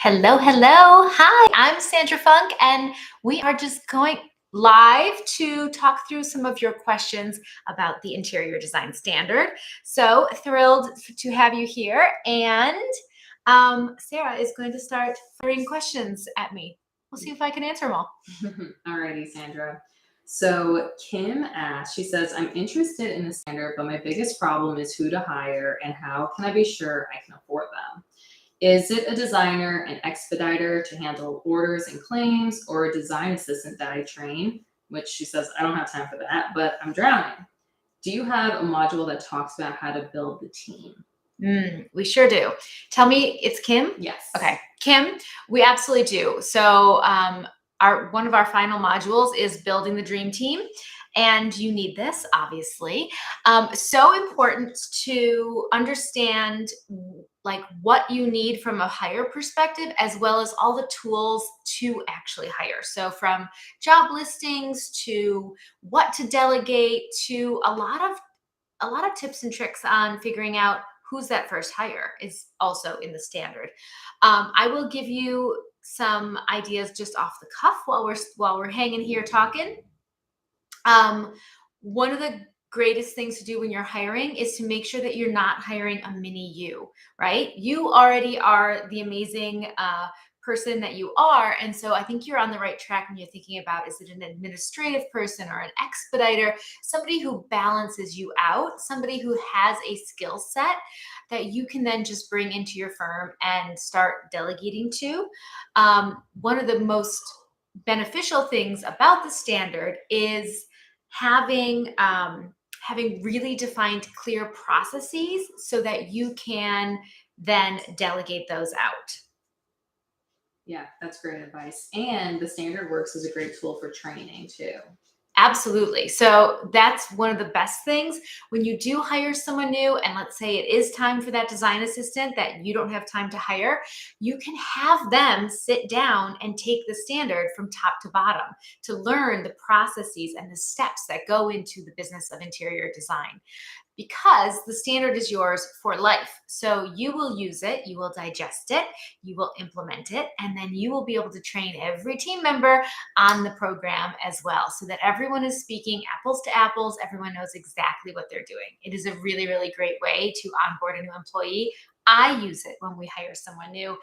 Hello, hello. Hi, I'm Sandra Funk, and we are just going live to talk through some of your questions about the interior design standard. So thrilled to have you here. And Sarah is going to start firing questions at me. We'll see if I can answer them all. Alrighty, Sandra. So Kim asks, she says, I'm interested in the standard, but my biggest problem is who to hire and how can I be sure I can afford them? Is it a designer, an expediter to handle orders and claims, or a design assistant that I train? Which she says, I don't have time for that, but I'm drowning. Do you have a module that talks about how to build the team? We sure do. Tell me, it's Kim? Yes. Okay, Kim, we absolutely do. So one of our final modules is building the dream team. And you need this, obviously. So important to understand like what you need from a hire perspective, as well as all the tools to actually hire. So from job listings to what to delegate to a lot of tips and tricks on figuring out who's that first hire is also in the standard. I will give you some ideas just off the cuff while we're hanging here talking. One of the greatest things to do when you're hiring is to make sure that you're not hiring a mini you, right? You already are the amazing person that you are. And so I think you're on the right track when you're thinking about, is it an administrative person or an expediter, somebody who balances you out, somebody who has a skill set that you can then just bring into your firm and start delegating to. One of the most beneficial things about the standard is having really defined clear processes so that you can then delegate those out. Yeah, that's great advice. And the standard works as a great tool for training too. Absolutely. So that's one of the best things when you do hire someone new, and let's say it is time for that design assistant that you don't have time to hire, you can have them sit down and take the standard from top to bottom to learn the processes and the steps that go into the business of interior design, because the standard is yours for life. So you will use it, you will digest it, you will implement it, and then you will be able to train every team member on the program as well, so that everyone is speaking apples to apples. Everyone knows exactly what they're doing. It is a really, really great way to onboard a new employee. I use it when we hire someone new.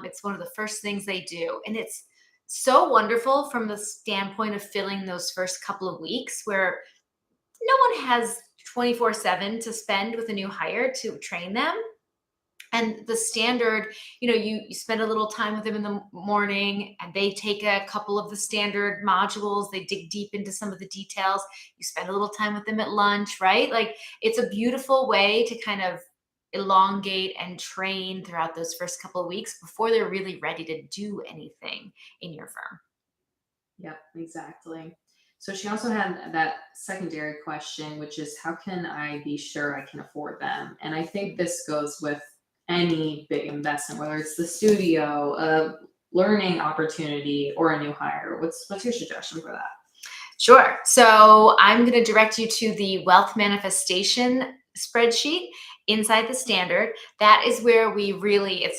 It's one of the first things they do. And it's so wonderful from the standpoint of filling those first couple of weeks where no one has 24/7 to spend with a new hire to train them. And the standard, you spend a little time with them in the morning and they take a couple of the standard modules, they dig deep into some of the details, you spend a little time with them at lunch, right? Like, it's a beautiful way to kind of elongate and train throughout those first couple of weeks before they're really ready to do anything in your firm. Yep, exactly. So she also had that secondary question, which is how can I be sure I can afford them? And I think this goes with any big investment, whether it's the studio, a learning opportunity, or a new hire. What's your suggestion for that? Sure. So I'm going to direct you to the wealth manifestation spreadsheet inside the standard. That is where we really,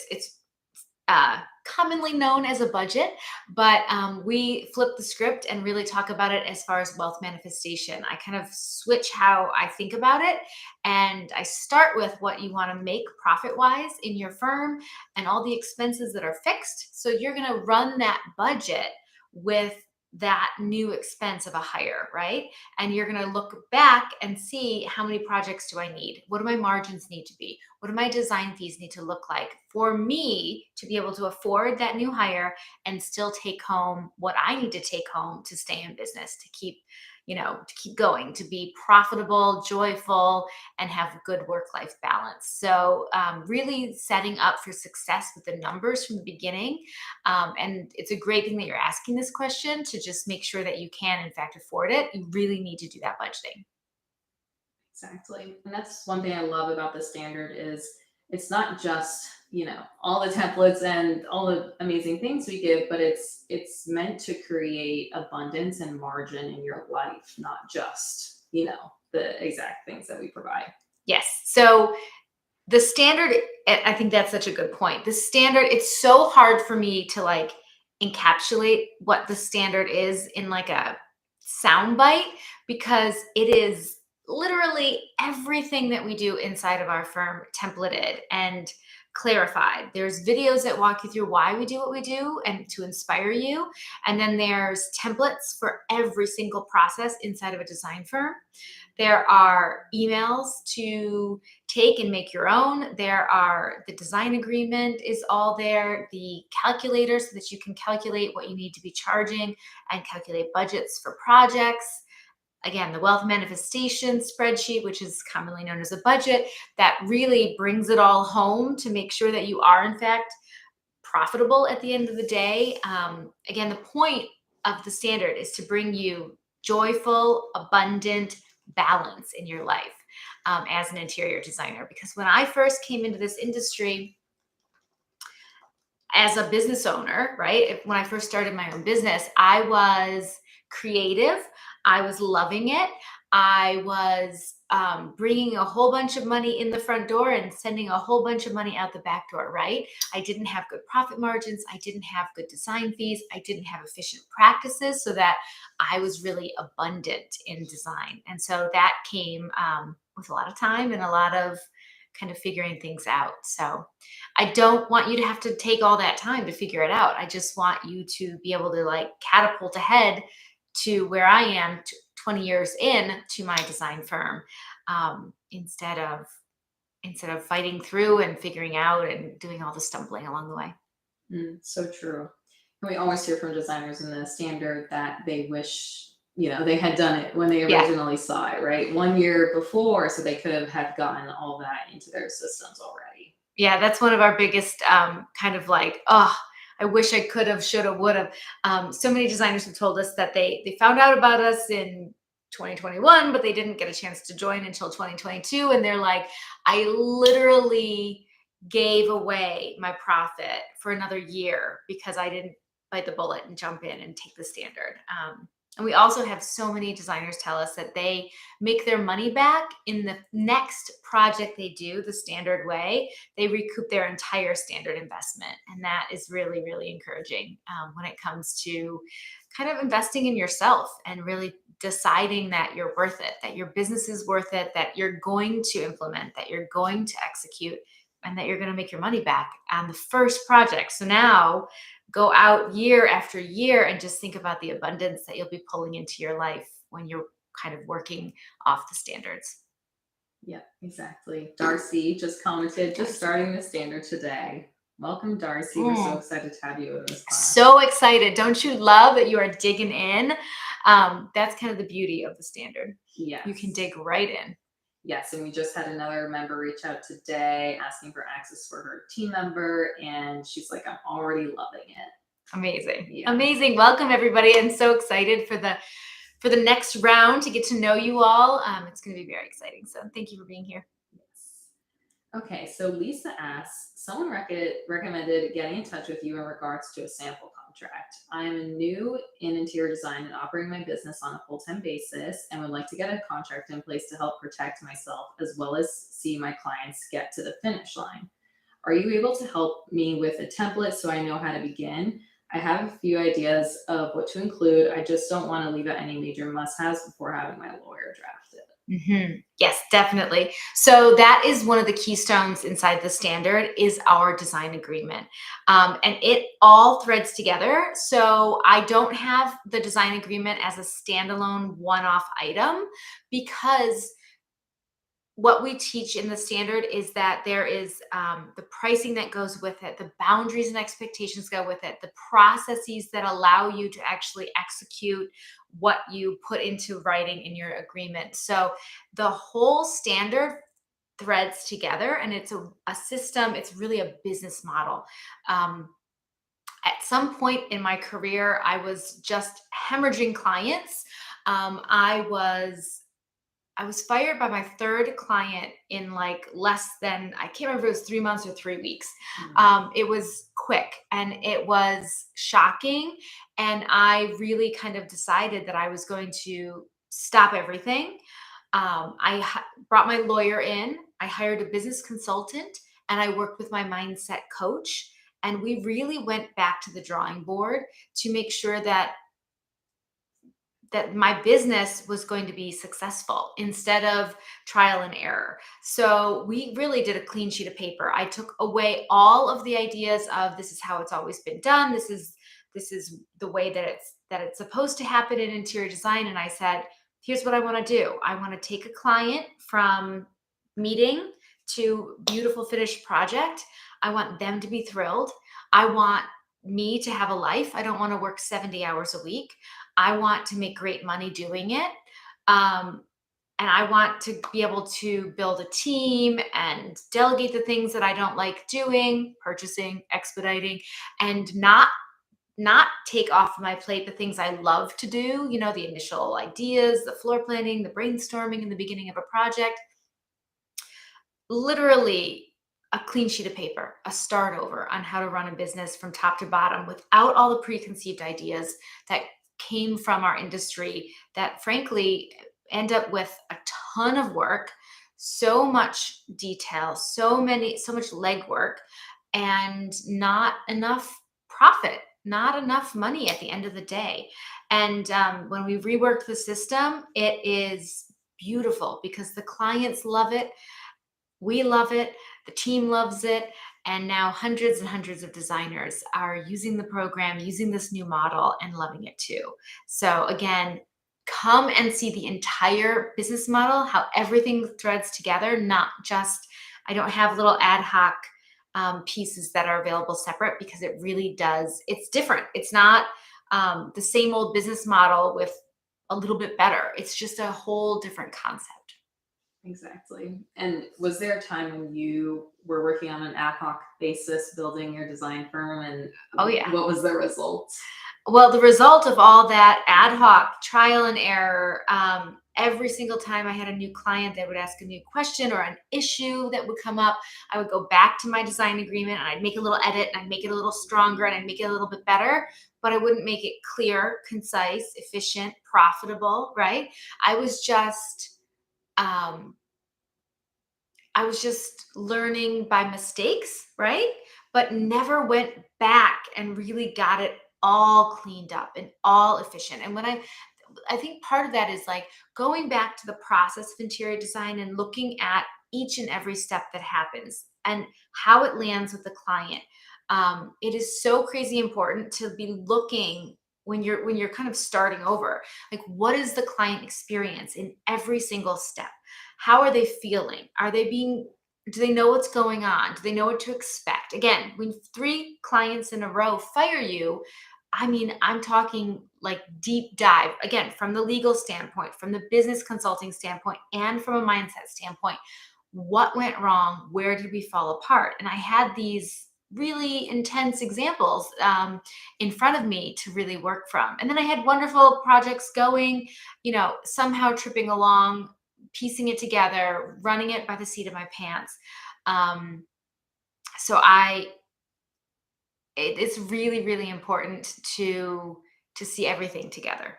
commonly known as a budget, but we flip the script and really talk about it as far as wealth manifestation. I kind of switch how I think about it, and I start with what you want to make profit wise in your firm and all the expenses that are fixed. So you're going to run that budget with that new expense of a hire, right? And you're going to look back and see, how many projects do I need? What do my margins need to be? What do my design fees need to look like for me to be able to afford that new hire and still take home what I need to take home to stay in business, to keep going, to be profitable, joyful, and have good work-life balance. So really setting up for success with the numbers from the beginning. And it's a great thing that you're asking this question to just make sure that you can, in fact, afford it. You really need to do that budgeting. Exactly. And that's one thing I love about the standard is it's not just, all the templates and all the amazing things we give, but it's meant to create abundance and margin in your life, not just, the exact things that we provide. Yes. So The standard, I think that's such a good point. The standard, it's so hard for me to like encapsulate what the standard is in like a sound bite because it is literally everything that we do inside of our firm templated and clarified. There's videos that walk you through why we do what we do and to inspire you. And then there's templates for every single process inside of a design firm. There are emails to take and make your own. The design agreement is all there, the calculator so that you can calculate what you need to be charging and calculate budgets for projects. Again, the wealth manifestation spreadsheet, which is commonly known as a budget, that really brings it all home to make sure that you are, in fact, profitable at the end of the day. Again, the point of the standard is to bring you joyful, abundant balance in your life as an interior designer. Because when I first came into this industry as a business owner, right? When I first started my own business, I was creative. I was loving it. I was bringing a whole bunch of money in the front door and sending a whole bunch of money out the back door, right? I didn't have good profit margins. I didn't have good design fees. I didn't have efficient practices so that I was really abundant in design. And so that came with a lot of time and a lot of kind of figuring things out. So I don't want you to have to take all that time to figure it out. I just want you to be able to like catapult ahead to where I am 20 years in to my design firm instead of fighting through and figuring out and doing all the stumbling along the way. So true. And we always hear from designers in the standard that they wish, they had done it when they Yeah. originally saw it, right? 1 year before, so they could have had gotten all that into their systems already. Yeah, that's one of our biggest kind of like, oh, I wish I could have, should have, would have. So many designers have told us that they found out about us in 2021, but they didn't get a chance to join until 2022. And they're like, I literally gave away my profit for another year because I didn't bite the bullet and jump in and take the standard. And we also have so many designers tell us that they make their money back in the next project they do the standard way. They recoup their entire standard investment. And that is really, really encouraging when it comes to kind of investing in yourself and really deciding that you're worth it, that your business is worth it, that you're going to implement, that you're going to execute, and that you're going to make your money back on the first project. So now go out year after year and just think about the abundance that you'll be pulling into your life when you're kind of working off the standards. Yeah, exactly. Darcy just commented, just Darcy. starting the standard today. Welcome, Darcy. We're so excited to have you in this class. So excited. Don't you love that you are digging in? That's kind of the beauty of the standard. Yes. You can dig right in. Yes, and we just had another member reach out today asking for access for her team member, and she's like, I'm already loving it. Amazing. Yeah. Amazing. Welcome, everybody. I'm so excited for the next round to get to know you all. It's going to be very exciting. So thank you for being here. Yes. Okay, so Lisa asks, someone recommended getting in touch with you in regards to a sample contract. I am new in interior design and operating my business on a full-time basis and would like to get a contract in place to help protect myself as well as see my clients get to the finish line. Are you able to help me with a template so I know how to begin? I have a few ideas of what to include. I just don't want to leave out any major must-haves before having my lawyer draft it. Mm-hmm. Yes, definitely. So that is one of the keystones inside the standard is our design agreement. And it all threads together. So I don't have the design agreement as a standalone one-off item because what we teach in the standard is that there is the pricing that goes with it, the boundaries and expectations go with it, the processes that allow you to actually execute what you put into writing in your agreement. So the whole standard threads together and it's a system, it's really a business model. At some point in my career, I was just hemorrhaging clients. I was fired by my third client in like less than, I can't remember if it was 3 months or 3 weeks. It was quick and it was shocking. And I really kind of decided that I was going to stop everything. Brought my lawyer in. I hired a business consultant, and I worked with my mindset coach. And we really went back to the drawing board to make sure that my business was going to be successful instead of trial and error. So we really did a clean sheet of paper. I took away all of the ideas of this is how it's always been done. This is the way that it's supposed to happen in interior design. And I said, here's what I want to do. I want to take a client from meeting to beautiful finished project. I want them to be thrilled. I want me to have a life. I don't want to work 70 hours a week. I want to make great money doing it. Um, and I want to be able to build a team and delegate the things that I don't like doing, purchasing, expediting, and not take off my plate the things I love to do, the initial ideas, the floor planning, the brainstorming in the beginning of a project. Literally a clean sheet of paper, a start over on how to run a business from top to bottom without all the preconceived ideas that came from our industry that frankly end up with a ton of work, so much detail, so much legwork, and not enough profit, not enough money at the end of the day. And when we reworked the system, it is beautiful because the clients love it, we love it, the team loves it, and now hundreds and hundreds of designers are using the program, using this new model, and loving it too. So, again, come and see the entire business model, how everything threads together, not just, I don't have little ad hoc pieces that are available separate because it really does, it's different. It's not the same old business model with a little bit better. It's just a whole different concept. Exactly. And was there a time when you were working on an ad hoc basis building your design firm, and Oh, yeah. what was the result? Well, the result of all that ad hoc trial and error, every single time I had a new client that would ask a new question or an issue that would come up, I would go back to my design agreement and I'd make a little edit and I'd make it a little stronger and I'd make it a little bit better, but I wouldn't make it clear, concise, efficient, profitable, right? I was just, um, I was just learning by mistakes, right? But never went back and really got it all cleaned up and all efficient. And I think part of that is like going back to the process of interior design and looking at each and every step that happens and how it lands with the client. It is so crazy important to be looking when you're kind of starting over, like what is the client experience in every single step? How are they feeling? Do they know what's going on? Do they know what to expect? Again, when three clients in a row fire you, I mean, I'm talking like deep dive, again, from the legal standpoint, from the business consulting standpoint, and from a mindset standpoint. What went wrong? Where did we fall apart? And I had these really intense examples in front of me to really work from. And then I had wonderful projects going, somehow tripping along, piecing it together, running it by the seat of my pants. Um, so it's really, really important to see everything together.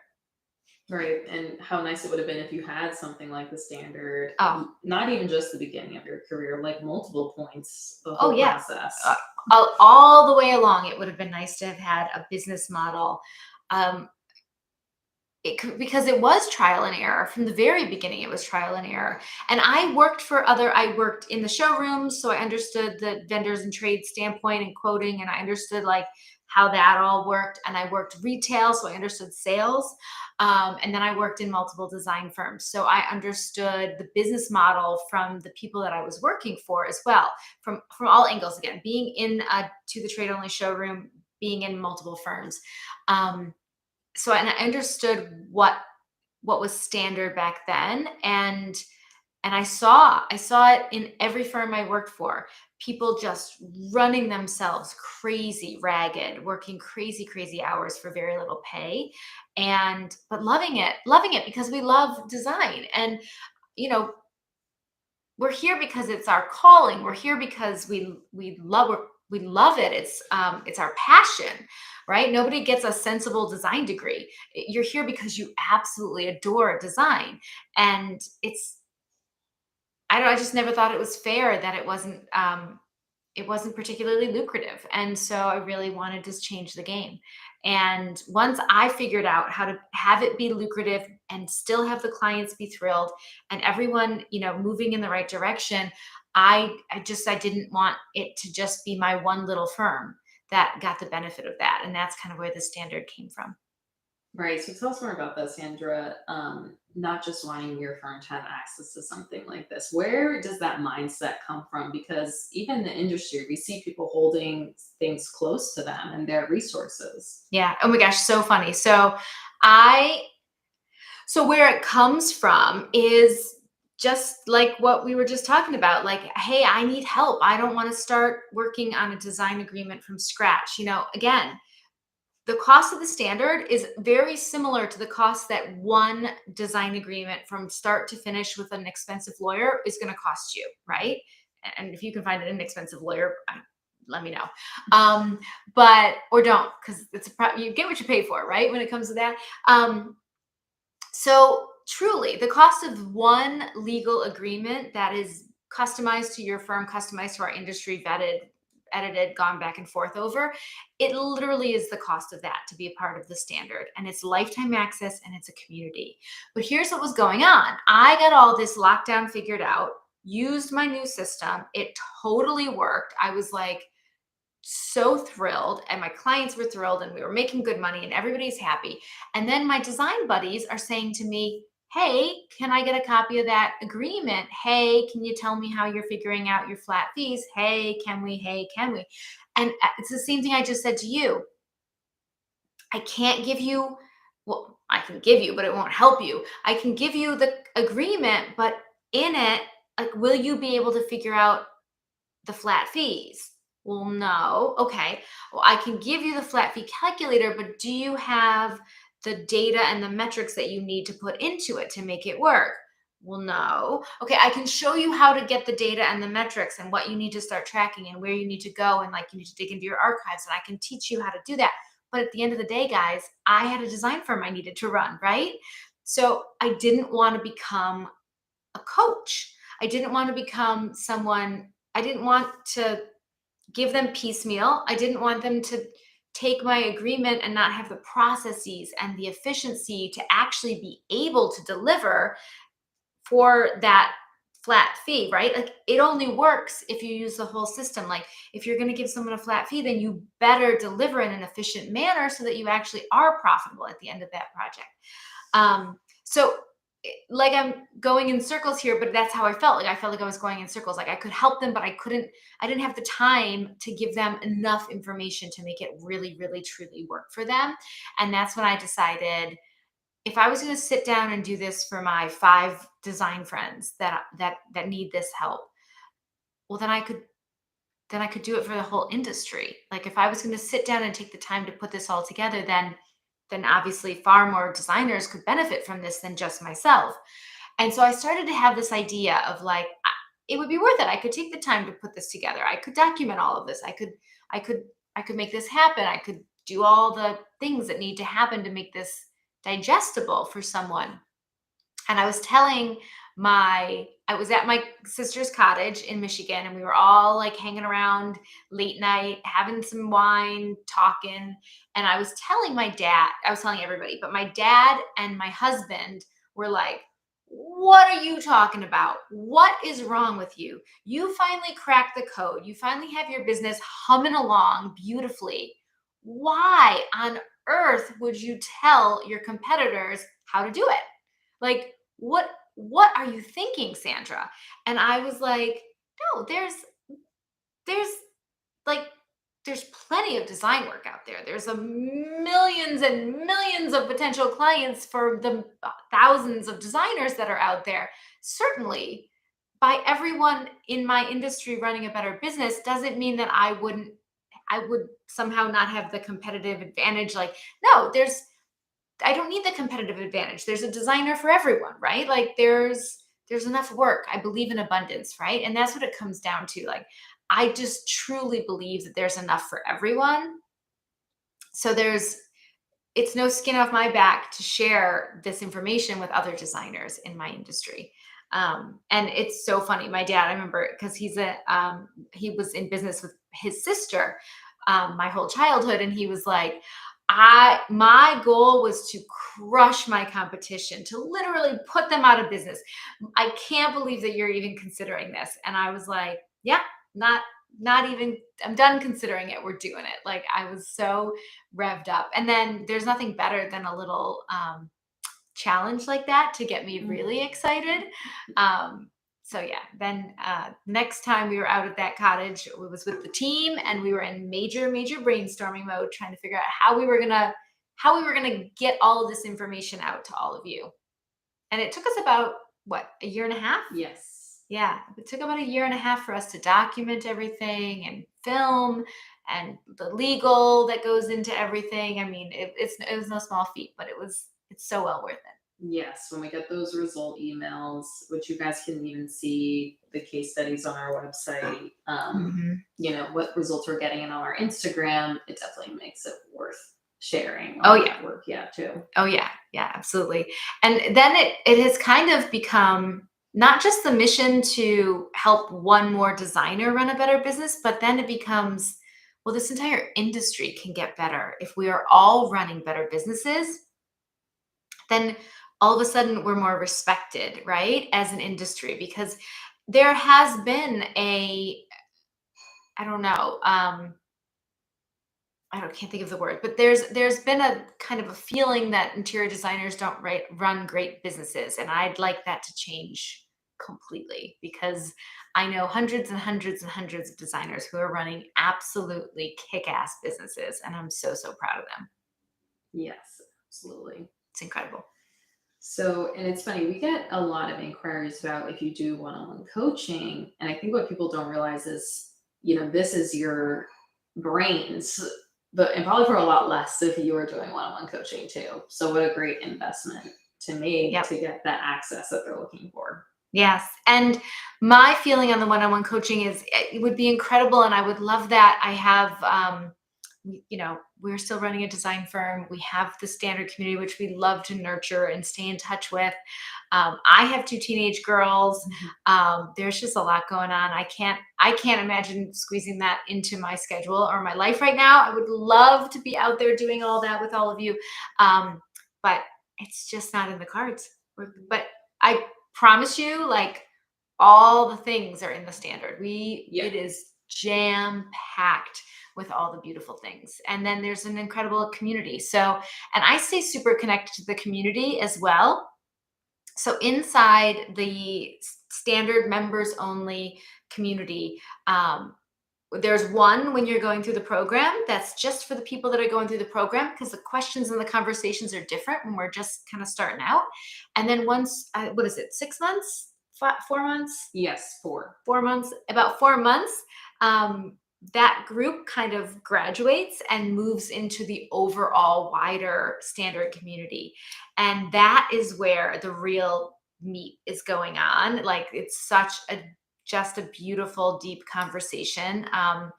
Right. And how nice it would have been if you had something like the standard, Oh, not even just the beginning of your career, like multiple points, the oh whole yeah. Uh, process. all the way along, it would have been nice to have had a business model. Um, because it was trial and error from the very beginning. It was trial and error, and I worked in the showrooms, so I understood the vendors and trade standpoint and quoting, and I understood like how that all worked. And I worked retail, so I understood sales. And then I worked in multiple design firms, so I understood the business model from the people that I was working for as well, from all angles. Again, being in a to the trade only showroom, being in multiple firms. Um, and I understood what was standard back then, and I saw it in every firm I worked for. People just running themselves crazy ragged, working crazy hours for very little pay, and but loving it because we love design. And you know we're here because it's our calling. We're here because we love it. It's our passion, right? Nobody gets a sensible design degree. You're here because you absolutely adore design, and I don't, I just never thought it was fair that it wasn't particularly lucrative. And so I really wanted to change the game. And once I figured out how to have it be lucrative and still have the clients be thrilled and everyone, moving in the right direction, I didn't want it to just be my one little firm that got the benefit of that. And that's kind of where the standard came from. Right. So tell us more about that, Sandra. Not just wanting your firm to have access to something like this. Where does that mindset come from? Because even in the industry, we see people holding things close to them and their resources. Yeah. Oh my gosh, so funny. I So where it comes from is just like what we were just talking about. Like, hey, I need help. I don't want to start working on a design agreement from scratch. Again, the cost of the standard is very similar to the cost that one design agreement from start to finish with an expensive lawyer is going to cost you, right? And if you can find an inexpensive lawyer, let me know. But or don't, because you get what you pay for, right? When it comes to that. So truly, the cost of one legal agreement that is customized to your firm, customized to our industry, vetted, edited, gone back and forth over, it literally is the cost of that to be a part of the standard. And it's lifetime access and it's a community. But here's what was going on. I got all this lockdown figured out, used my new system. It totally worked. I was like, so thrilled, and my clients were thrilled, and we were making good money and everybody's happy. And then my design buddies are saying to me, hey, can I get a copy of that agreement? Hey, can you tell me how you're figuring out your flat fees? Hey, can we? Hey, can we? And it's the same thing I just said to you. I can't give you, well, I can give you, but it won't help you. I can give you the agreement, but in it, like, will you be able to figure out the flat fees? Well, no. Okay. Well, I can give you the flat fee calculator, but do you have the data and the metrics that you need to put into it to make it work? Well, no. Okay. I can show you how to get the data and the metrics and what you need to start tracking and where you need to go. And like, you need to dig into your archives, and I can teach you how to do that. But at the end of the day, guys, I had a design firm I needed to run, right? So I didn't want to become a coach. I didn't want to become someone, I didn't want to give them piecemeal. I didn't want them to take my agreement and not have the processes and the efficiency to actually be able to deliver for that flat fee, right? Like, it only works if you use the whole system. Like, if you're going to give someone a flat fee, then you better deliver in an efficient manner so that you actually are profitable at the end of that project. So like, I'm going in circles here, but that's how I felt. Like, I felt like I was going in circles. Like, I could help them, but I didn't have the time to give them enough information to make it really, really, truly work for them. And that's when I decided, if I was going to sit down and do this for my 5 design friends that need this help, well, then I could do it for the whole industry. Like, if I was going to sit down and take the time to put this all together, then obviously far more designers could benefit from this than just myself. And so I started to have this idea of like, it would be worth it. I could take the time to put this together. I could document all of this. I could, I could make this happen. I could do all the things that need to happen to make this digestible for someone. And I was at my sister's cottage in Michigan, and we were all like hanging around late night, having some wine, talking. And I was telling everybody, but my dad and my husband were like, what are you talking about? What is wrong with you? You finally cracked the code. You finally have your business humming along beautifully. Why on earth would you tell your competitors how to do it? Like, what are you thinking, Sandra? And I was like, no, there's like there's plenty of design work out there. There's a millions and millions of potential clients for the thousands of designers that are out there. Certainly, by everyone in my industry running a better business doesn't mean that I would somehow not have the competitive advantage. Like, no, I don't need the competitive advantage. There's a designer for everyone, right? Like, there's enough work. I believe in abundance, right? And that's what it comes down to. Like, I just truly believe that there's enough for everyone. So it's no skin off my back to share this information with other designers in my industry. And it's so funny. My dad, I remember, because he was in business with his sister my whole childhood, and he was like, my goal was to crush my competition, to literally put them out of business. I can't believe that you're even considering this. And I was like, yeah, not not even, I'm done considering it. We're doing it. Like, I was so revved up. And then there's nothing better than a little challenge like that to get me really excited. Um, so yeah, then next time we were out at that cottage, it was with the team, and we were in major brainstorming mode, trying to figure out how we were gonna get all of this information out to all of you. And it took us about, what, a year and a half? Yes. Yeah, it took about a year and a half for us to document everything and film, and the legal that goes into everything. I mean, it was no small feat, but it's so well worth it. Yes, when we get those result emails, which you guys can even see the case studies on our website, Mhm. what results we're getting in on our Instagram, it definitely makes it worth sharing Oh all yeah. that work, yeah, too. Oh yeah, yeah, absolutely. And then it has kind of become not just the mission to help one more designer run a better business, but then it becomes, well, this entire industry can get better if we are all running better businesses. Then all of a sudden we're more respected, right, as an industry, because there has been a, I don't know, can't think of the word, but there's been a kind of a feeling that interior designers don't run great businesses, and I'd like that to change completely, because I know hundreds and hundreds and hundreds of designers who are running absolutely kick-ass businesses, and I'm so proud of them. Yes, absolutely. It's incredible. So, and it's funny, we get a lot of inquiries about if you do one on one coaching. And I think what people don't realize is, this is your brains, but and probably for a lot less if you were doing one on one coaching too. So, what a great investment to make Yep. to get that access that they're looking for. Yes. And my feeling on the one-on-one coaching is it would be incredible. And I would love that. I have, we're still running a design firm. We have the standard community, which we love to nurture and stay in touch with. I have two teenage girls. There's just a lot going on. I can't imagine squeezing that into my schedule or my life right now. I would love to be out there doing all that with all of you. But it's just not in the cards. But I promise you, like, all the things are in the standard. Yeah. It is jam packed with all the beautiful things. And then there's an incredible community. So, and I stay super connected to the community as well. So inside the standard members only community, there's one when you're going through the program that's just for the people that are going through the program, because the questions and the conversations are different when we're just kind of starting out. And then once, what is it, 6 months, 4 months, Yes, 4. 4 months, about 4 months, that group kind of graduates and moves into the overall wider standard community. And that is where the real meat is going on. Like, it's such a just a beautiful, deep conversation. And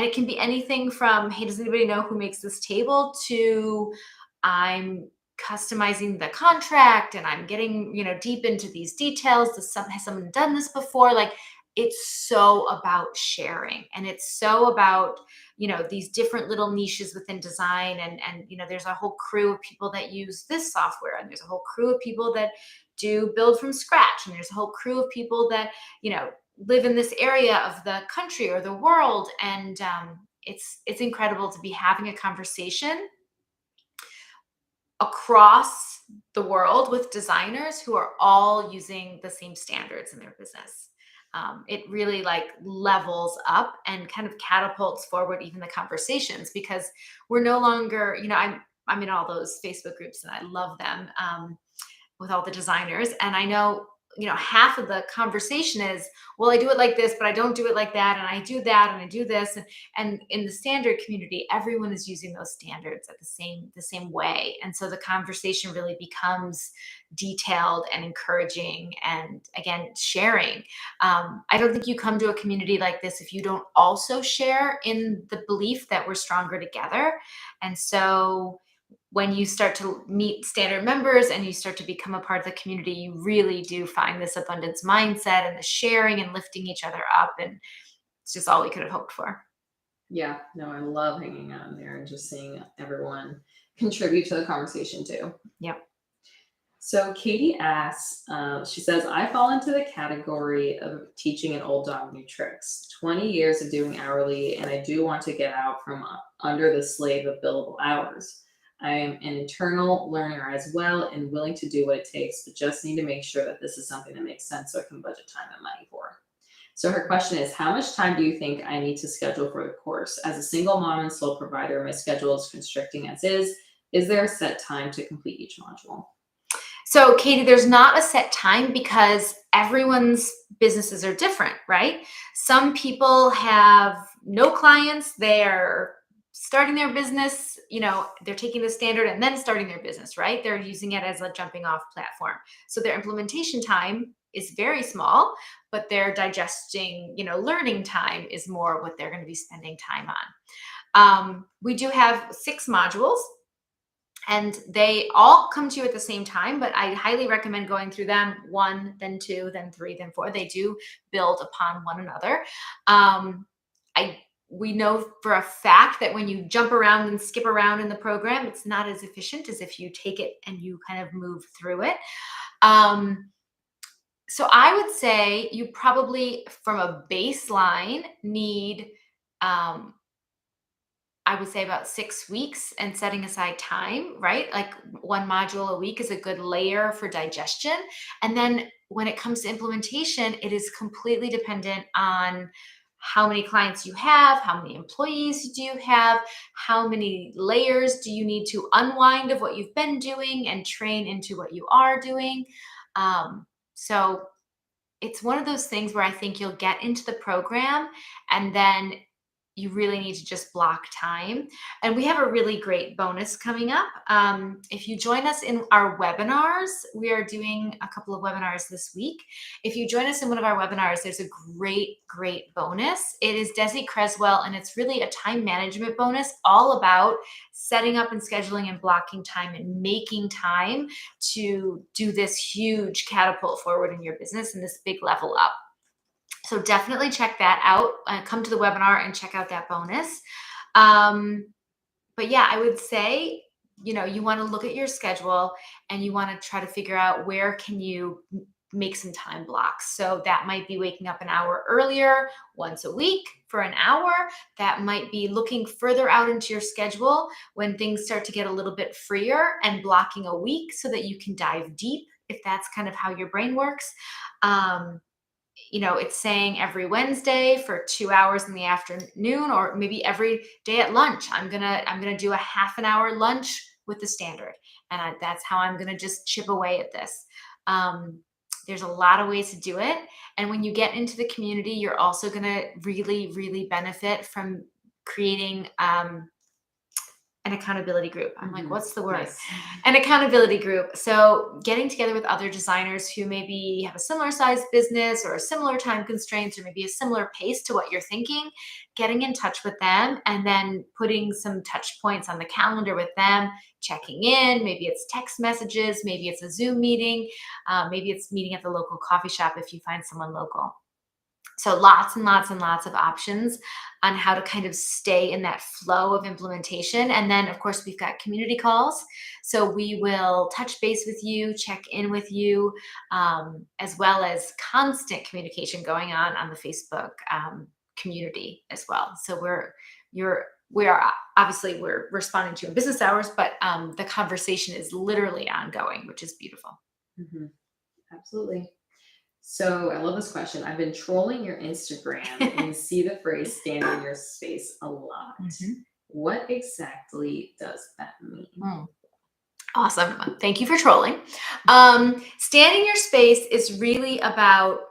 it can be anything from, hey, does anybody know who makes this table, to I'm customizing the contract and I'm getting, deep into these details. Has someone done this before? Like, it's so about sharing, and it's so about, these different little niches within design. And there's a whole crew of people that use this software, and there's a whole crew of people that do build from scratch, and there's a whole crew of people that, live in this area of the country or the world. And it's incredible to be having a conversation across the world with designers who are all using the same standards in their business. It really, like, levels up and kind of catapults forward even the conversations, because we're no longer, I'm in all those Facebook groups, and I love them, with all the designers. And I know, half of the conversation is, well, I do it like this, but I don't do it like that. And I do that, and I do this. And in the standard community, everyone is using those standards at the same way. And so the conversation really becomes detailed and encouraging, and again, sharing. I don't think you come to a community like this if you don't also share in the belief that we're stronger together. And so when you start to meet standard members and you start to become a part of the community, you really do find this abundance mindset and the sharing and lifting each other up. And it's just all we could have hoped for. Yeah, no, I love hanging out in there and just seeing everyone contribute to the conversation too. Yep. So Katie asks, she says, I fall into the category of teaching an old dog new tricks. 20 years of doing hourly, and I do want to get out from under the slave of billable hours. I am an internal learner as well and willing to do what it takes, but just need to make sure that this is something that makes sense so I can budget time and money for. So her question is, how much time do you think I need to schedule for the course? As a single mom and sole provider, my schedule is constricting as is. Is there a set time to complete each module? So, Katie, there's not a set time because everyone's businesses are different, right? Some people have no clients. They're starting their business, they're taking the standard and then starting their business, right? They're using it as a jumping off platform. So their implementation time is very small, but their digesting, learning time is more what they're going to be spending time on. We do have 6 modules. And they all come to you at the same time, but I highly recommend going through them 1, then 2, then 3, then 4. They do build upon one another. We know for a fact that when you jump around and skip around in the program, it's not as efficient as if you take it and you kind of move through it. So I would say you probably, from a baseline, need I would say about 6 weeks and setting aside time, right? Like 1 module a week is a good layer for digestion. And then when it comes to implementation, it is completely dependent on how many clients you have, how many employees do you have, how many layers do you need to unwind of what you've been doing and train into what you are doing. So it's one of those things where I think you'll get into the program and then you really need to just block time. And we have a really great bonus coming up. If you join us in our webinars, we are doing a couple of webinars this week. If you join us in one of our webinars, there's a great bonus. It is Desi Creswell, and it's really a time management bonus all about setting up and scheduling and blocking time and making time to do this huge catapult forward in your business and this big level up. So definitely check that out. Come to the webinar and check out that bonus. But yeah, I would say, you want to look at your schedule and you want to try to figure out where can you make some time blocks. So that might be waking up an hour earlier once a week for an hour. That might be looking further out into your schedule when things start to get a little bit freer and blocking a week so that you can dive deep if that's kind of how your brain works. It's saying every Wednesday for 2 hours in the afternoon, or maybe every day at lunch, I'm gonna do a half an hour lunch with the standard, and that's how I'm gonna just chip away at this. There's a lot of ways to do it, and when you get into the community, you're also gonna really benefit from creating an accountability group. I'm like, what's the word? Nice. An accountability group. So getting together with other designers who maybe have a similar size business or a similar time constraints or maybe a similar pace to what you're thinking, getting in touch with them and then putting some touch points on the calendar with them, checking in. Maybe it's text messages, maybe it's a Zoom meeting, maybe it's meeting at the local coffee shop if you find someone local. So lots and lots and lots of options on how to kind of stay in that flow of implementation. And then, of course, we've got community calls. So we will touch base with you, check in with you, as well as constant communication going on the Facebook community as well. So we are obviously we're responding to in business hours, but the conversation is literally ongoing, which is beautiful. Mm-hmm. Absolutely. So I love this question. I've been trolling your Instagram and see the phrase "stand in your space" a lot. What exactly does that mean? Awesome. Thank you for trolling. Stand in your space is really about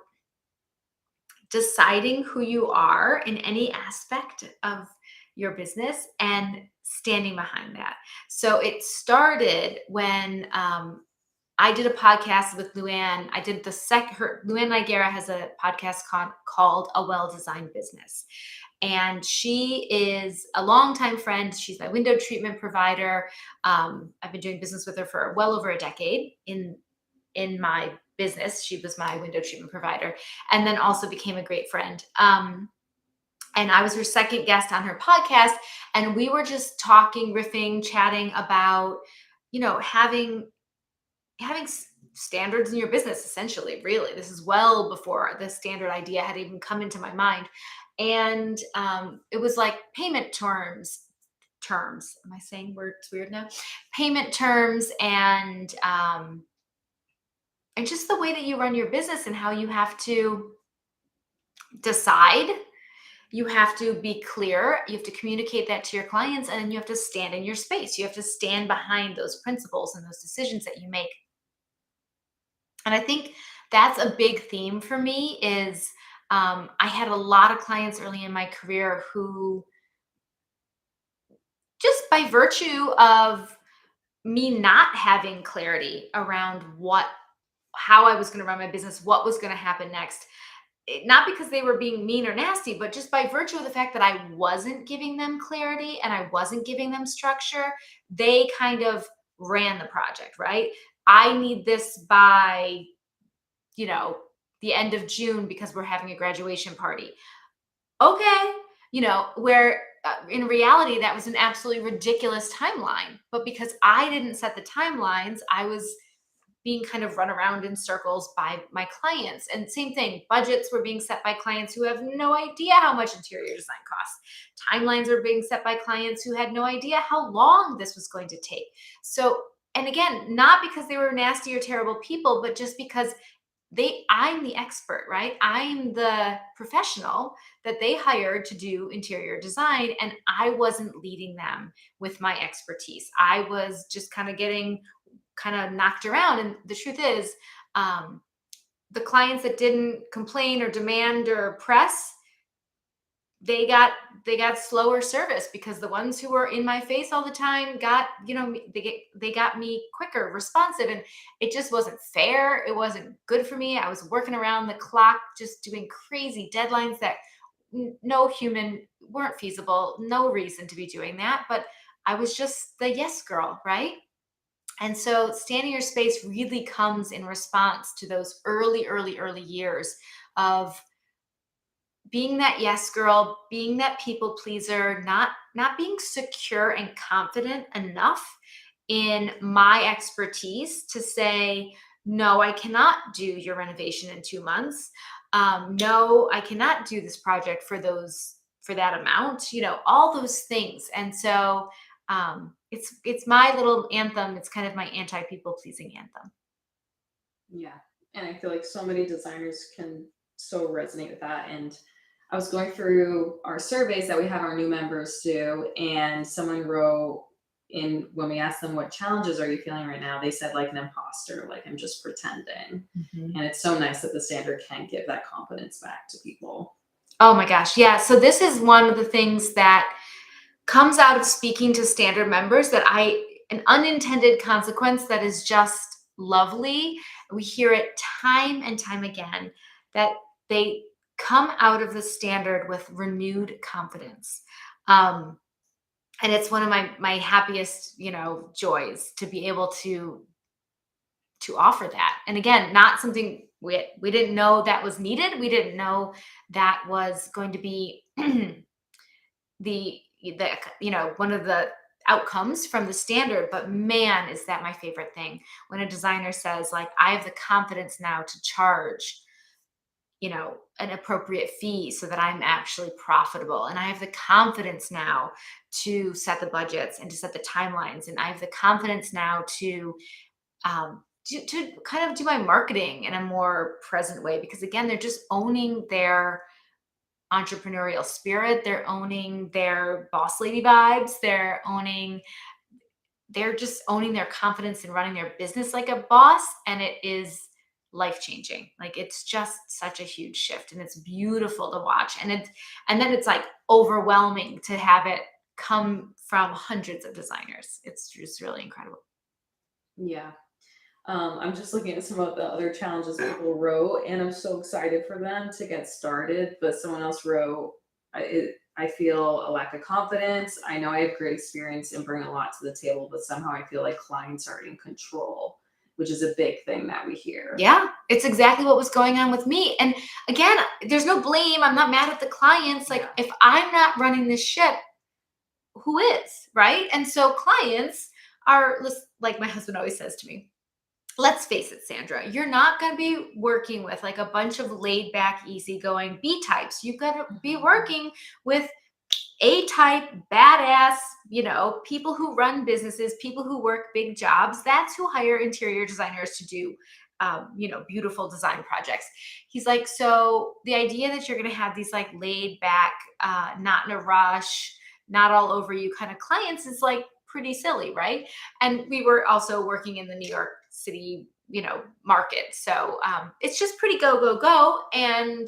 deciding who you are in any aspect of your business and standing behind that. So it started when I did a podcast with Luann. I did Luann Nigera has a podcast called A Well-Designed Business. And she is a longtime friend. She's my window treatment provider. I've been doing business with her for well over a decade in my business. She was my window treatment provider, and then also became a great friend. And I was her second guest on her podcast, and we were just talking, riffing, chatting about, having standards in your business. Essentially, really, this is well before the standard idea had even come into my mind. And it was like payment terms. Am I saying words weird now? Payment terms, and just the way that you run your business and how you have to decide. You have to be clear. You have to communicate that to your clients, and then you have to stand in your space. You have to stand behind those principles and those decisions that you make. And I think that's a big theme for me is I had a lot of clients early in my career who, just by virtue of me not having clarity around how I was going to run my business, what was going to happen next, not because they were being mean or nasty, but just by virtue of the fact that I wasn't giving them clarity and I wasn't giving them structure, they kind of ran the project, right? I need this by, you know, the end of June because we're having a graduation party. Okay. Where in reality, that was an absolutely ridiculous timeline. But because I didn't set the timelines, I was being kind of run around in circles by my clients. And same thing, budgets were being set by clients who have no idea how much interior design costs. Timelines are being set by clients who had no idea how long this was going to take. So, and again, not because they were nasty or terrible people, but just because I'm the expert, right? I'm the professional that they hired to do interior design, and I wasn't leading them with my expertise. I was just kind of getting kind of knocked around. And the truth is, the clients that didn't complain or demand or press, they got slower service, because the ones who were in my face all the time got, they got me quicker, responsive, and it just wasn't fair. It wasn't good for me. I was working around the clock, just doing crazy deadlines that no human weren't feasible, no reason to be doing that, but I was just the yes girl, right? And so standing your space really comes in response to those early years of being that yes girl, being that people pleaser, not being secure and confident enough in my expertise to say, no, I cannot do your renovation in 2 months. No, I cannot do this project for that amount, all those things. And so it's my little anthem. It's kind of my anti-people pleasing anthem. Yeah. And I feel like so many designers can so resonate with that. And I was going through our surveys that we have our new members do, and someone wrote in, when we asked them what challenges are you feeling right now, they said like an imposter, like I'm just pretending. And it's so nice that the standard can give that confidence back to people. Oh my gosh. Yeah. So this is one of the things that comes out of speaking to standard members an unintended consequence that is just lovely. We hear it time and time again that they come out of the standard with renewed confidence. And it's one of my happiest, joys to be able to offer that. And again, not something we didn't know that was needed. We didn't know that was going to be the one of the outcomes from the standard. But man, is that my favorite thing when a designer says, like, I have the confidence now to charge an appropriate fee so that I'm actually profitable, and I have the confidence now to set the budgets and to set the timelines, and I have the confidence now to kind of do my marketing in a more present way, because again, they're just owning their entrepreneurial spirit. They're owning their boss lady vibes. They're just owning their confidence in running their business like a boss. And it is life changing. Like, it's just such a huge shift, and it's beautiful to watch. And then it's like overwhelming to have it come from hundreds of designers. It's just really incredible. Yeah. I'm just looking at some of the other challenges people wrote, and I'm so excited for them to get started. But someone else wrote, I I feel a lack of confidence. I know I have great experience and bring a lot to the table, but somehow I feel like clients are in control, which is a big thing that we hear. Yeah, it's exactly what was going on with me. And again, there's no blame. I'm not mad at the clients. Like, Yeah. if I'm not running this ship, who is, right? And so clients are, like my husband always says to me, let's face it, Sandra, you're not going to be working with like a bunch of laid back, easygoing B types. You've got to be Mhm. working with A type, badass, people who run businesses, people who work big jobs. That's who hire interior designers to do, beautiful design projects. He's like, so the idea that you're going to have these like laid back, not in a rush, not all over you kind of clients is like pretty silly, right? And we were also working in the New York City, market. So it's just pretty go, go, go. And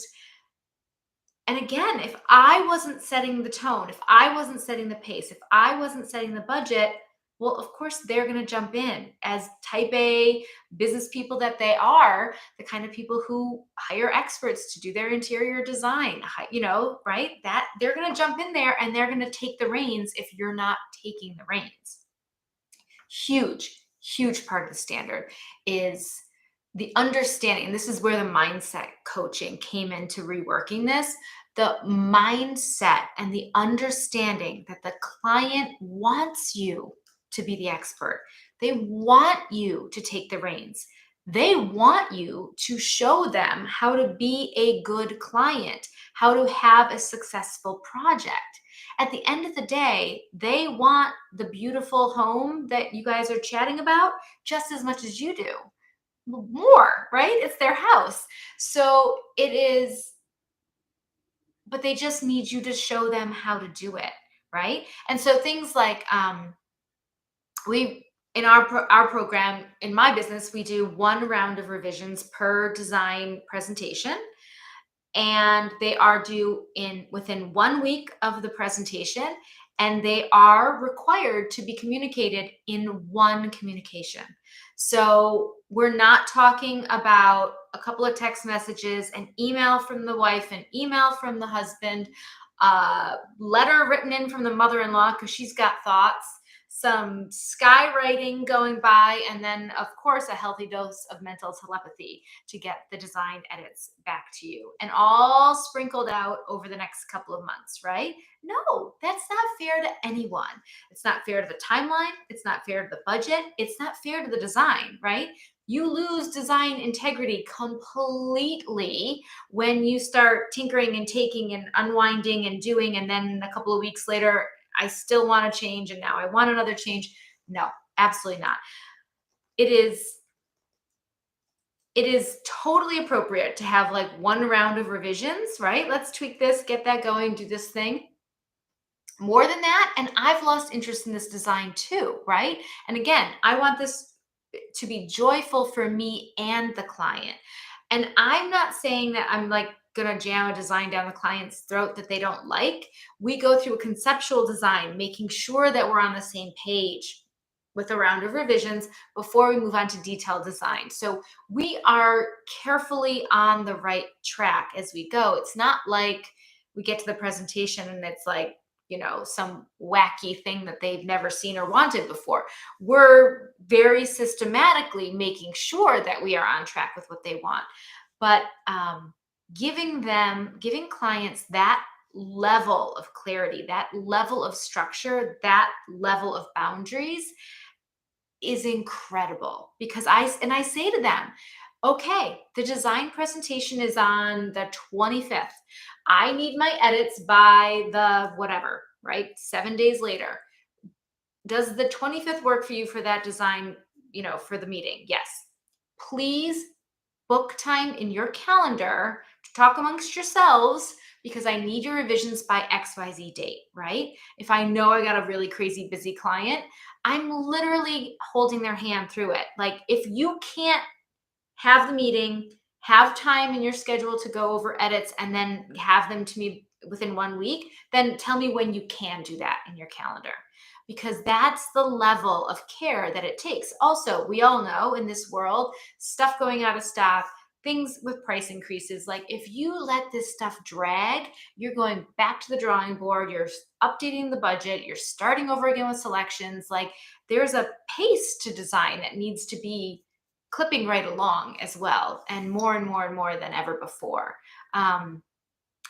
again, if I wasn't setting the tone, if I wasn't setting the pace, if I wasn't setting the budget, well, of course, they're going to jump in as type A business people that they are, the kind of people who hire experts to do their interior design, right? That they're going to jump in there and they're going to take the reins if you're not taking the reins. Huge, huge part of the standard is the understanding. And this is where the mindset coaching came into reworking this. The mindset and the understanding that the client wants you to be the expert. They want you to take the reins. They want you to show them how to be a good client, how to have a successful project. At the end of the day, they want the beautiful home that you guys are chatting about just as much as you do. More, right? It's their house. So it is, but they just need you to show them how to do it, right? And so things like we in our program in my business, we do one round of revisions per design presentation, and they are due in within 1 week of the presentation, and they are required to be communicated in one communication. So we're not talking about a couple of text messages, an email from the wife, an email from the husband, a letter written in from the mother-in-law because she's got thoughts, some skywriting going by, and then of course a healthy dose of mental telepathy to get the design edits back to you, and all sprinkled out over the next couple of months, right? No, that's not fair to anyone. It's not fair to the timeline. It's not fair to the budget. It's not fair to the design, right? You lose design integrity completely when you start tinkering and taking and unwinding and doing, and then a couple of weeks later, I still want to change and now I want another change. No, absolutely not. It is it is totally appropriate to have like one round of revisions, right? Let's tweak this, get that going, do this thing. More than that, and I've lost interest in this design too, right? And again, I want this to be joyful for me and the client. And I'm not saying that I'm like gonna jam a design down the client's throat that they don't like. We go through a conceptual design, making sure that we're on the same page with a round of revisions before we move on to detailed design. So we are carefully on the right track as we go. It's not like we get to the presentation and it's like, some wacky thing that they've never seen or wanted before. We're very systematically making sure that we are on track with what they want. But giving clients that level of clarity, that level of structure, that level of boundaries is incredible, because I say to them, okay, the design presentation is on the 25th. I need my edits by the whatever, right? 7 days later. Does the 25th work for you for that design, for the meeting? Yes. Please book time in your calendar to talk amongst yourselves, because I need your revisions by XYZ date, right? If I know I got a really crazy busy client, I'm literally holding their hand through it. Like, if you can't have the meeting, have time in your schedule to go over edits, and then have them to me within 1 week, then tell me when you can do that in your calendar, because that's the level of care that it takes. Also, we all know in this world, stuff going out of stock, things with price increases. Like if you let this stuff drag, you're going back to the drawing board, you're updating the budget, you're starting over again with selections. Like there's a pace to design that needs to be clipping right along as well, and more and more and more than ever before. Um,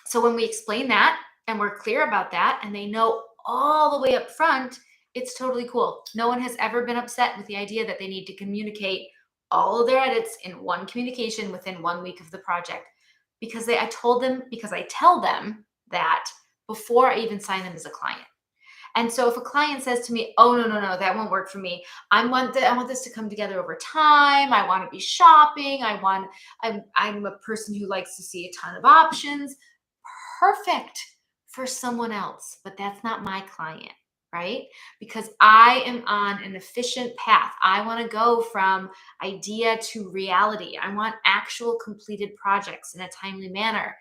so when we explain that and we're clear about that and they know all the way up front, it's totally cool. No one has ever been upset with the idea that they need to communicate all of their edits in one communication within 1 week of the project. I told them, because I tell them that before I even sign them as a client. And so if a client says to me, "Oh, no, no, no, that won't work for me. I want this to come together over time. I want to be shopping. I'm a person who likes to see a ton of options." Perfect for someone else, but that's not my client, right? Because I am on an efficient path. I want to go from idea to reality. I want actual completed projects in a timely manner.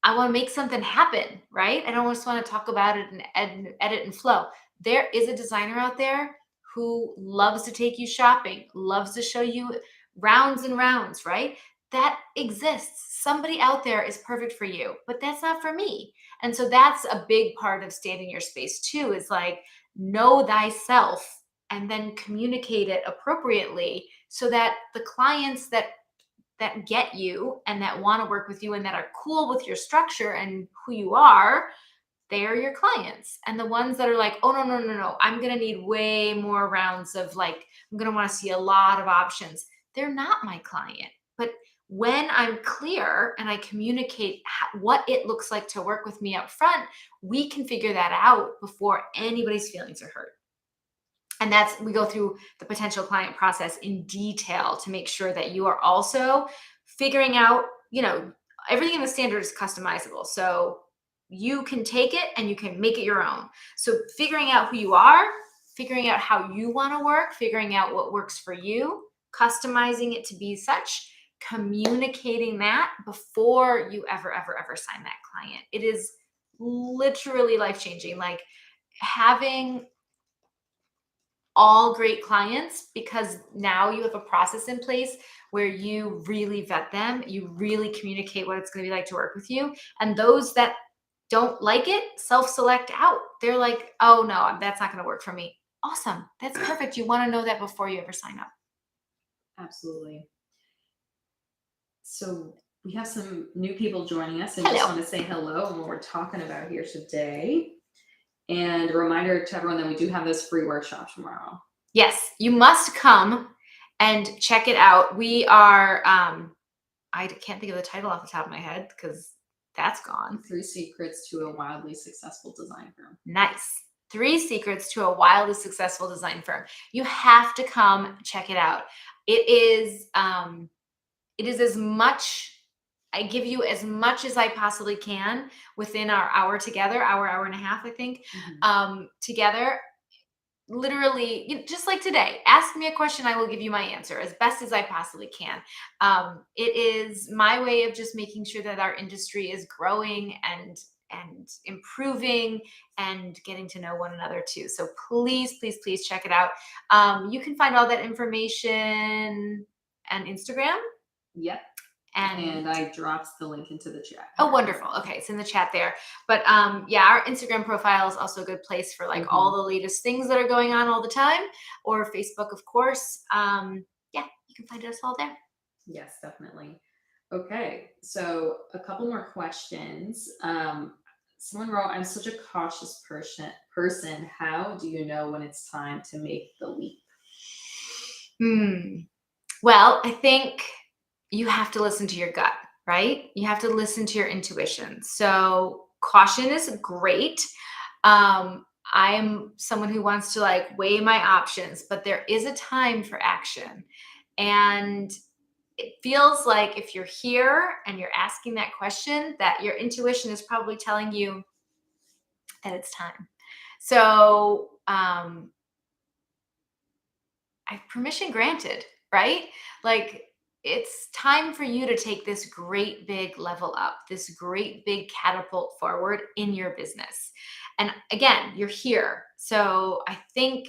I want to make something happen, right? I don't just want to talk about it and edit and flow. There is a designer out there who loves to take you shopping, loves to show you rounds and rounds, right? That exists. Somebody out there is perfect for you, but that's not for me. And so that's a big part of staying in your space too, is like know thyself and then communicate it appropriately so that the clients that get you and that want to work with you and that are cool with your structure and who you are, they are your clients. And the ones that are like, "Oh, no, no, no, no, I'm going to need way more rounds of like, I'm going to want to see a lot of options," they're not my client. But when I'm clear and I communicate what it looks like to work with me up front, we can figure that out before anybody's feelings are hurt. And we go through the potential client process in detail to make sure that you are also figuring out, everything in the standard is customizable. So you can take it and you can make it your own. So figuring out who you are, figuring out how you want to work, figuring out what works for you, customizing it to be such, communicating that before you ever sign that client. It is literally life changing. Like having all great clients, because now you have a process in place where you really vet them, you really communicate what it's going to be like to work with you. And those that don't like it self-select out. They're like, "Oh no, that's not going to work for me." Awesome. That's perfect. You want to know that before you ever sign up. Absolutely. So we have some new people joining us. I just Hello. want to say hello and what we're talking about here today. And a reminder to everyone that we do have this free workshop tomorrow. Yes, you must come and check it out. We are, I can't think of the title off the top of my head because that's gone. 3 secrets to a wildly successful design firm. Nice. 3 secrets to a wildly successful design firm. You have to come check it out. It is as much, I give you as much as I possibly can within our hour together, hour and a half, I think, together. Literally, just like today, ask me a question, I will give you my answer as best as I possibly can. It is my way of just making sure that our industry is growing and improving and getting to know one another too. So please check it out. You can find all that information on Instagram. Yep. And I dropped the link into the chat. Oh, wonderful. Okay, it's in the chat there. But yeah, our Instagram profile is also a good place for like all the latest things that are going on all the time, or Facebook, of course. Yeah, you can find us all there. Yes, definitely. Okay, so a couple more questions. Someone wrote, "I'm such a cautious person. How do you know when it's time to make the leap?" Well, I think you have to listen to your gut, right? You have to listen to your intuition. So caution is great. I am someone who wants to like weigh my options, but there is a time for action. And it feels like if you're here and you're asking that question, that your intuition is probably telling you that it's time. So permission granted, right? Like it's time for you to take this great big level up, this great big catapult forward in your business. And again, you're here. So I think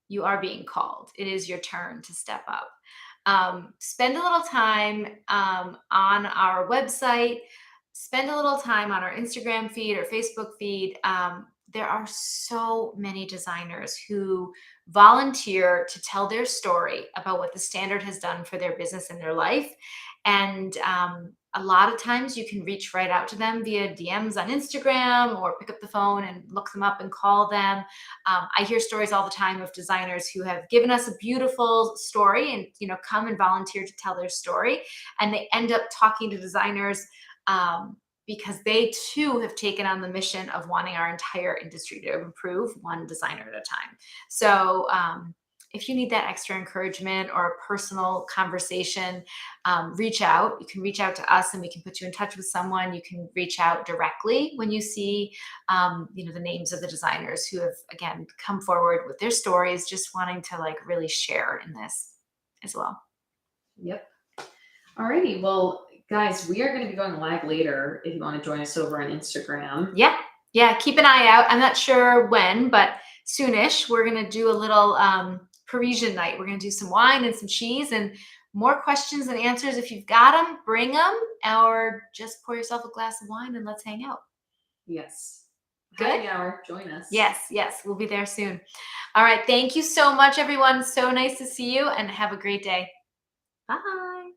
you are being called. It is your turn to step up. spend a little time on our website, spend a little time on our Instagram feed or Facebook feed. There are so many designers who volunteer to tell their story about what the standard has done for their business and their life. And a lot of times you can reach right out to them via DMs on Instagram or pick up the phone and look them up and call them. I hear stories all the time of designers who have given us a beautiful story and, come and volunteer to tell their story. And they end up talking to designers because they too have taken on the mission of wanting our entire industry to improve one designer at a time. So, if you need that extra encouragement or a personal conversation, reach out. You can reach out to us and we can put you in touch with someone. You can reach out directly when you see, the names of the designers who have, again, come forward with their stories, just wanting to like really share in this as well. Yep. Alrighty. Well, guys, we are going to be going live later if you want to join us over on Instagram. Yeah. Yeah. Keep an eye out. I'm not sure when, but soonish, we're going to do a little Parisian night. We're going to do some wine and some cheese and more questions and answers. If you've got them, bring them, or just pour yourself a glass of wine and let's hang out. Yes. Good? Happy hour. Join us. Yes. Yes. We'll be there soon. All right. Thank you so much, everyone. So nice to see you and have a great day. Bye.